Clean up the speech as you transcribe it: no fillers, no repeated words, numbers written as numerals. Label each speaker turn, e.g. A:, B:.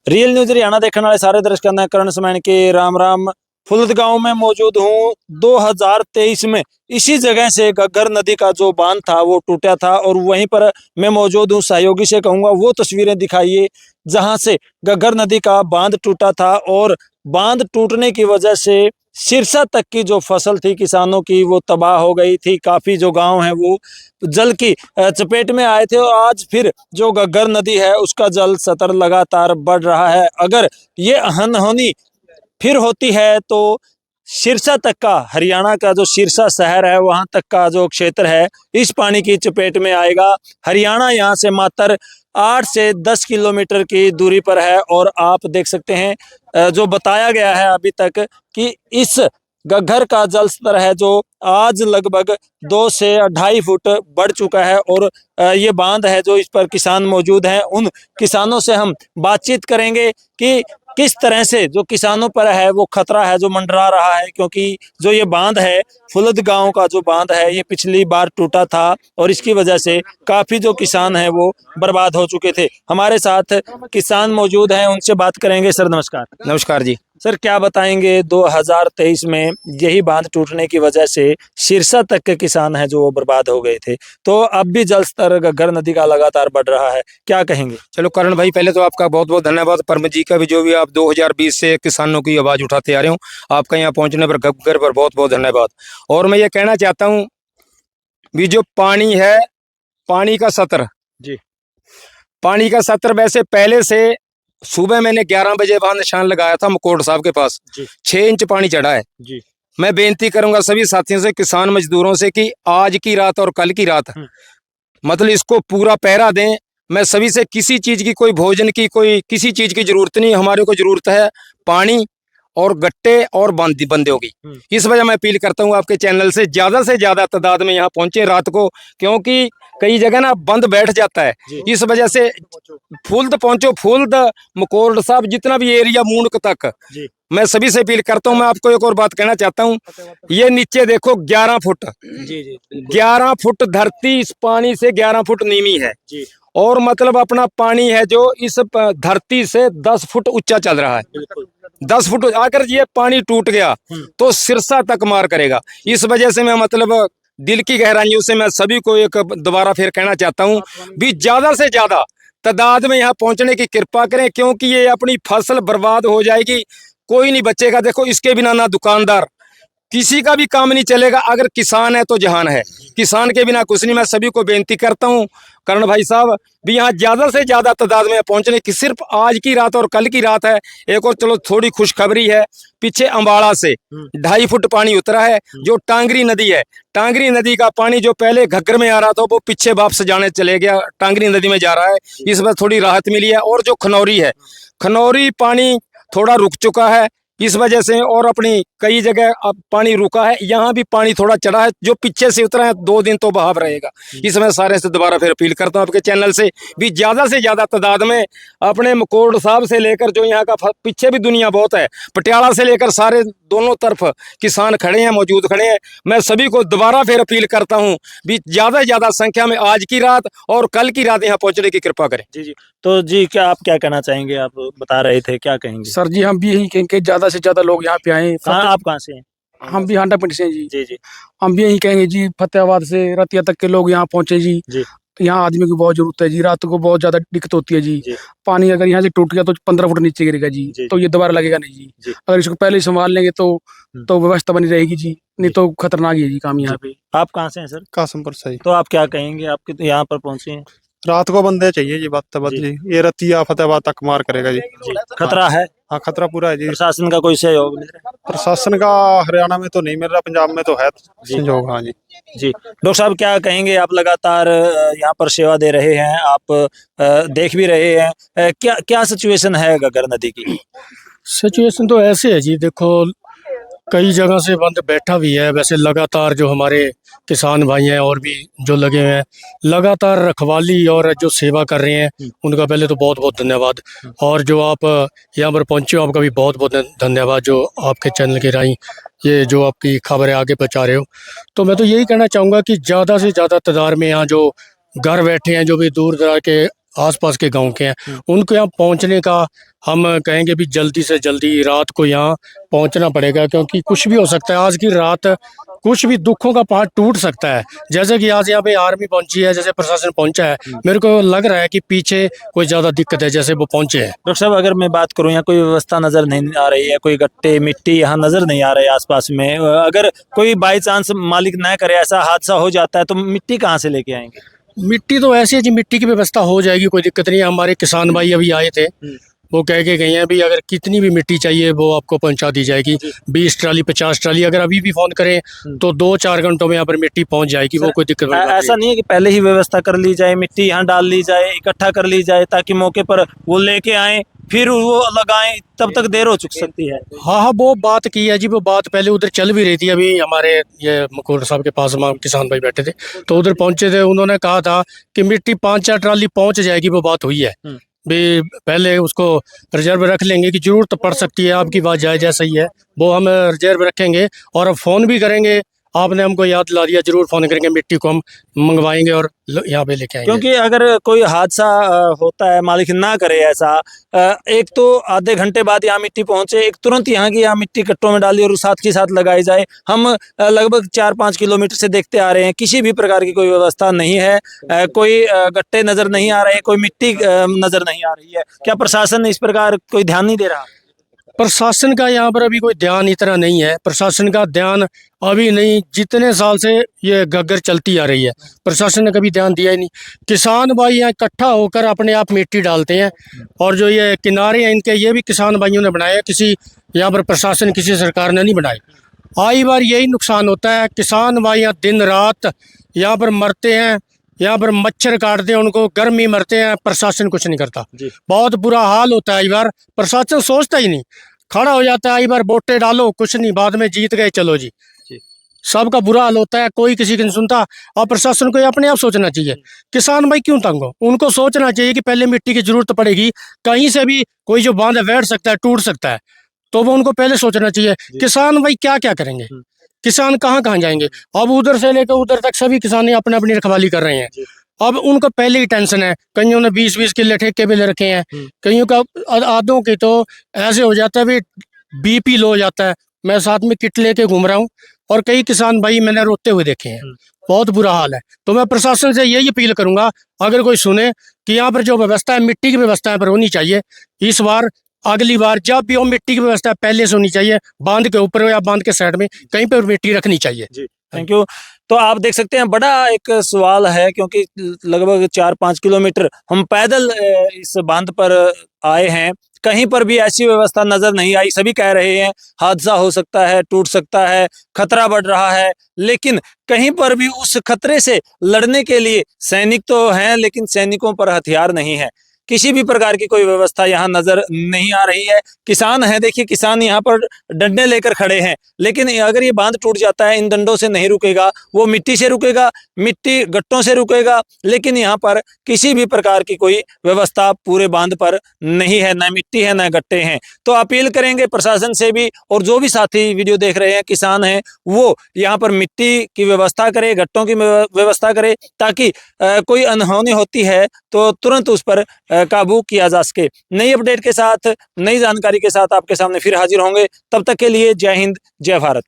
A: Real news Haryana देखने वाले सारे दर्शकों ने करण समैन के राम राम। फुलद गांव में मौजूद हूँ। 2023 में इसी जगह से घग्गर नदी का जो बांध था वो टूटा था और वहीं पर मैं मौजूद हूँ। सहयोगी से कहूंगा वो तस्वीरें दिखाइए जहां से घग्गर नदी का बांध टूटा था और बांध टूटने की वजह से सिरसा तक की जो फसल थी किसानों की वो तबाह हो गई थी। काफी जो गांव हैं वो जल की चपेट में आए थे और आज फिर जो घग्गर नदी है उसका जल स्तर लगातार बढ़ रहा है। अगर ये अनहोनी फिर होती है तो सिरसा तक का, हरियाणा का जो सिरसा शहर है वहां तक का जो क्षेत्र है इस पानी की चपेट में आएगा। हरियाणा यहाँ से मात्र 8 से 10 किलोमीटर की दूरी पर है और आप देख सकते हैं जो बताया गया है अभी तक कि इस घग्गर का जल स्तर है जो आज लगभग 2 से 2.5 फुट बढ़ चुका है और ये बांध है जो इस पर किसान मौजूद हैं। उन किसानों से हम बातचीत करेंगे कि किस तरह से जो किसानों पर है वो खतरा है जो मंडरा रहा है, क्योंकि जो ये बांध है फुलद गांव का जो बांध है ये पिछली बार टूटा था और इसकी वजह से काफी जो किसान हैं वो बर्बाद हो चुके थे। हमारे साथ किसान मौजूद हैं, उनसे बात करेंगे। सर नमस्कार।
B: नमस्कार जी।
A: सर क्या बताएंगे, 2023 में यही बांध टूटने की वजह से सिरसा तक के किसान हैं जो वो बर्बाद हो गए थे, तो अब भी जल स्तर घग्गर नदी का लगातार बढ़ रहा है, क्या कहेंगे?
B: चलो करण भाई, पहले तो आपका बहुत बहुत धन्यवाद। परम जी का भी जो भी आप 2020 से किसानों की आवाज उठाते आ रहे हो, आपका यहाँ पहुंचने पर घग्गर पर बहुत बहुत धन्यवाद। और मैं ये कहना चाहता हूँ भी जो पानी है, पानी का सत्र
A: जी,
B: पानी का सत्र वैसे पहले से सुबह मैंने 11 बजे वहां निशान लगाया था मकोड़ साहब के पास, 6 इंच पानी चढ़ा है
A: जी।
B: मैं बेनती करूंगा सभी साथियों से, किसान मजदूरों से कि आज की रात और कल की रात मतलब इसको पूरा पहरा दें। मैं सभी से किसी चीज की, कोई भोजन की, कोई किसी चीज की जरूरत नहीं, हमारे को जरूरत है पानी और गट्टे और बंदों की। इस वजह मैं अपील करता हूँ आपके चैनल से ज्यादा तादाद में यहाँ पहुंचे रात को, क्योंकि कई जगह ना बंद बैठ जाता है। इस वजह से फुल्द पहुंचो, फुल्द मकोड़ साहब जितना भी एरिया मूंड तक मैं सभी से अपील करता हूँ। मैं आपको एक और बात कहना चाहता हूँ, ये नीचे देखो 11 फुट 11 फुट धरती इस पानी से 11 फुट नीवी है और मतलब अपना पानी है जो इस धरती से 10 फुट ऊंचा चल रहा है। 10 फुट अगर ये पानी टूट गया तो सिरसा तक मार करेगा। इस वजह से मैं मतलब दिल की गहराइयों से मैं सभी को एक दोबारा फिर कहना चाहता हूँ भी ज्यादा से ज्यादा तादाद में यहाँ पहुंचने की कृपा करें, क्योंकि ये अपनी फसल बर्बाद हो जाएगी, कोई नहीं बचेगा। देखो इसके बिना ना दुकानदार, किसी का भी काम नहीं चलेगा। अगर किसान है तो जहान है, किसान के बिना कुछ नहीं। मैं सभी को बेनती करता हूँ करण भाई साहब भी यहाँ ज्यादा से ज्यादा तादाद में पहुंचने की सिर्फ आज की रात और कल की रात है। एक और चलो थोड़ी खुशखबरी है, पीछे अंबाड़ा से 2.5 फुट पानी उतरा है। जो टांगरी नदी है, टांगरी नदी का पानी जो पहले घग्गर में आ रहा था वो पीछे वापस जाने चले गया, टांगरी नदी में जा रहा है। इस बार थोड़ी राहत मिली है। और जो खनौरी है, खनौरी पानी थोड़ा रुक चुका है इस वजह से, और अपनी कई जगह अब पानी रुका है, यहाँ भी पानी थोड़ा चढ़ा है। जो पीछे से उतरा है 2 दिन तो बहाव रहेगा। इसमें सारे से दोबारा फिर अपील करता हूँ आपके चैनल से भी ज्यादा से ज्यादा तादाद में अपने मकोड़ साहब से लेकर जो यहाँ का पीछे भी दुनिया बहुत है, पटियाला से लेकर सारे दोनों तरफ किसान खड़े हैं, मौजूद खड़े हैं। मैं सभी को दोबारा फिर अपील करता हूँ भी ज्यादा से ज्यादा संख्या में आज की रात और कल की रात यहाँ पहुंचने की कृपा करें।
A: जी। तो जी क्या आप क्या कहना चाहेंगे? आप बता रहे थे, क्या कहेंगे?
C: सर जी हम भी यही कहेंगे ज्यादा से ज्यादा लोग यहाँ पे आए।
A: आप कहाँ से हैं?
C: हम भी हांडा पिंड से हैं जी।
A: जी।
C: हम भी यही कहेंगे जी, फतेहाबाद से रतिया तक के लोग यहाँ पहुंचे जी। यहाँ आदमी की बहुत जरूरत है जी, रात को बहुत ज्यादा दिक्कत होती है जी। पानी अगर यहाँ से टूट गया तो 15 फुट नीचे गिरेगा जी, तो ये दोबारा लगेगा नहीं जी। अगर इसको पहले ही संभाल लेंगे तो व्यवस्था बनी रहेगी जी, नहीं तो खतरनाक है जी काम यहाँ पे।
A: आप कहाँ से हैं सर?
D: कासमपुर से।
A: तो आप क्या कहेंगे, आपके यहाँ पर पहुंचे हैं?
D: रात को बंदे चाहिए जी, बात जी। ये रतिया फतेहाबाद तक मार करेगा जी।
A: खतरा है?
D: हाँ खतरा पूरा है जी।
A: प्रशासन का कोई सहयोग मिल रहा है?
D: प्रशासन का हरियाणा में तो नहीं मिल रहा, पंजाब में तो है सहयोग। हाँ जी।
A: डॉक्टर साहब क्या कहेंगे, आप लगातार यहाँ पर सेवा दे रहे हैं, आप देख भी रहे हैं, क्या सिचुएशन है घग्गर नदी की?
C: सिचुएशन तो ऐसे है जी, देखो कई जगह से बंद बैठा भी है। वैसे लगातार जो हमारे किसान भाई हैं और भी जो लगे हुए हैं, लगातार रखवाली और जो सेवा कर रहे हैं, उनका पहले तो बहुत बहुत धन्यवाद। और जो आप यहाँ पर पहुँचे हो, आपका भी बहुत बहुत धन्यवाद, जो आपके चैनल के राही ये जो आपकी खबरें आगे पहुँचा रहे हो। तो मैं तो यही कहना चाहूँगा कि ज़्यादा से ज़्यादा तादाद में यहाँ जो घर बैठे हैं, जो भी दूर दराज के आसपास के गांव के हैं, उनको यहाँ पहुंचने का हम कहेंगे भी जल्दी से जल्दी रात को यहाँ पहुंचना पड़ेगा, क्योंकि कुछ भी हो सकता है। आज की रात कुछ भी दुखों का पहाड़ टूट सकता है। जैसे कि आज यहाँ पे आर्मी पहुंची है, जैसे प्रशासन पहुंचा है, मेरे को लग रहा है कि पीछे कोई ज्यादा दिक्कत है जैसे वो पहुंचे हैं।
A: डॉक्टर साहब, अगर मैं बात करूं, यहाँ कोई व्यवस्था नजर नहीं आ रही है, कोई गट्टे मिट्टी यहाँ नजर नहीं आ रही है आसपास में। अगर कोई बाई चांस मालिक ना करे, ऐसा हादसा हो जाता है, तो मिट्टी कहाँ से लेके आएंगे?
C: मिट्टी तो ऐसी है जी, मिट्टी की व्यवस्था हो जाएगी, कोई दिक्कत नहीं है। हमारे किसान भाई अभी आए थे, वो कह के गए हैं भी अगर कितनी भी मिट्टी चाहिए वो आपको पहुंचा दी जाएगी। 20 ट्राली 50 ट्राली अगर अभी भी फोन करें तो 2-4 घंटों में यहाँ पर मिट्टी पहुंच जाएगी। वो कोई दिक्कत वाली बात नहीं
A: ऐसा नहीं है कि पहले ही व्यवस्था कर ली जाए, मिट्टी यहाँ डाल ली जाए, इकट्ठा कर ली जाए, ताकि मौके पर वो लेके आए फिर वो लगाएं, तब तक देर हो चुक सकती है।
C: हाँ हाँ, वो बात की है जी, वो बात पहले उधर चल भी रही थी। अभी हमारे ये मकोर साहब के पास हम किसान भाई बैठे थे, तो उधर पहुंचे थे, उन्होंने कहा था कि मिट्टी 5-4 ट्राली पहुंच जाएगी, वो बात हुई है भी। पहले उसको रिजर्व रख लेंगे कि जरूरत पड़ सकती है, आपकी बात जायज़ है, सही है, वो हम रिजर्व रखेंगे। और अब फ़ोन भी करेंगे, आपने हमको याद दिला दिया, जरूर फ़ोन करेंगे, मिट्टी को हम मंगवाएंगे और यहाँ पे लेके आएंगे।
A: क्योंकि अगर कोई हादसा होता है, मालिक ना करे ऐसा, एक तो आधे घंटे बाद यहाँ मिट्टी पहुंचे, एक तुरंत यहाँ की यहाँ मिट्टी कट्टों में डाली और साथ के साथ लगाई जाए। हम लगभग 4-5 किलोमीटर से देखते आ रहे हैं, किसी भी प्रकार की कोई व्यवस्था नहीं है, कोई गट्टे नजर नहीं आ रहे, कोई मिट्टी नजर नहीं आ रही है। क्या प्रशासन इस प्रकार कोई ध्यान नहीं दे रहा?
C: प्रशासन का यहाँ पर अभी कोई ध्यान इतना नहीं है। प्रशासन का ध्यान अभी नहीं, जितने साल से ये घग्गर चलती आ रही है, प्रशासन ने कभी ध्यान दिया ही नहीं। किसान भाई यहाँ इकट्ठा होकर अपने आप मिट्टी डालते हैं, और जो ये किनारे हैं इनके, ये भी किसान भाइयों ने बनाए हैं, किसी यहाँ पर प्रशासन, किसी सरकार ने नहीं बनाए। आई बार यही नुकसान होता है, किसान भाई यहाँ दिन रात यहाँ पर मरते हैं, यहाँ पर मच्छर काटते हैं, उनको गर्मी मरते हैं, प्रशासन कुछ नहीं करता। बहुत बुरा हाल होता है। आई बार प्रशासन सोचता ही नहीं, खड़ा हो जाता है, आई बार वोटें डालो, कुछ नहीं, बाद में जीत गए, चलो जी। सबका बुरा हाल होता है, कोई किसी की नहीं सुनता। और प्रशासन को अपने आप सोचना चाहिए, किसान भाई क्यों तंग हो, उनको सोचना चाहिए कि पहले मिट्टी की जरूरत पड़ेगी, कहीं से भी कोई जो बांध बैठ सकता है, टूट सकता है, तो वो उनको पहले सोचना चाहिए। किसान भाई क्या क्या करेंगे, किसान कहाँ कहाँ जाएंगे? अब उधर से लेकर उधर तक सभी किसान अपने अपनी रखवाली कर रहे हैं। अब उनको पहले ही टेंशन है, कईयों ने 20-20 किले ठेके पे ले रखे हैं, कईयों का आधों की तो ऐसे हो जाता है भी बीपी लो हो जाता है। मैं साथ में किट लेके घूम रहा हूँ, और कई किसान भाई मैंने रोते हुए देखे हैं, बहुत बुरा हाल है। तो मैं प्रशासन से यही अपील करूंगा, अगर कोई सुने कि यहाँ पर जो व्यवस्था है, मिट्टी की व्यवस्था यहाँ पर होनी चाहिए। इस बार, अगली बार जब भी हो, मिट्टी की व्यवस्था पहले से होनी चाहिए, बांध के ऊपर या बांध के साइड में कहीं पर मिट्टी रखनी चाहिए।
A: Thank you. तो आप देख सकते हैं, बड़ा एक सवाल है, क्योंकि लगभग 4-5 किलोमीटर हम पैदल इस बांध पर आए हैं, कहीं पर भी ऐसी व्यवस्था नजर नहीं आई। सभी कह रहे हैं हादसा हो सकता है, टूट सकता है, खतरा बढ़ रहा है, लेकिन कहीं पर भी उस खतरे से लड़ने के लिए सैनिक तो हैं, लेकिन सैनिकों पर हथियार नहीं है। किसी भी प्रकार की कोई व्यवस्था यहाँ नजर नहीं आ रही है। किसान है, देखिए, किसान यहाँ पर डंडे लेकर खड़े हैं, लेकिन अगर ये बांध टूट जाता है, इन डंडों से नहीं रुकेगा, वो मिट्टी से रुकेगा, मिट्टी गट्टों से रुकेगा, लेकिन यहाँ पर किसी भी प्रकार की कोई व्यवस्था पूरे बांध पर नहीं है, ना मिट्टी है, ना गट्टे हैं। तो अपील करेंगे प्रशासन से भी, और जो भी साथी वीडियो देख रहे हैं किसान हैं, वो यहाँ पर मिट्टी की व्यवस्था करे, गट्टों की व्यवस्था करे, ताकि कोई अनहोनी होती है तो तुरंत उस पर काबू किया जा सके। नई अपडेट के साथ, नई जानकारी के साथ आपके सामने फिर हाजिर होंगे। तब तक के लिए जय हिंद, जय भारत।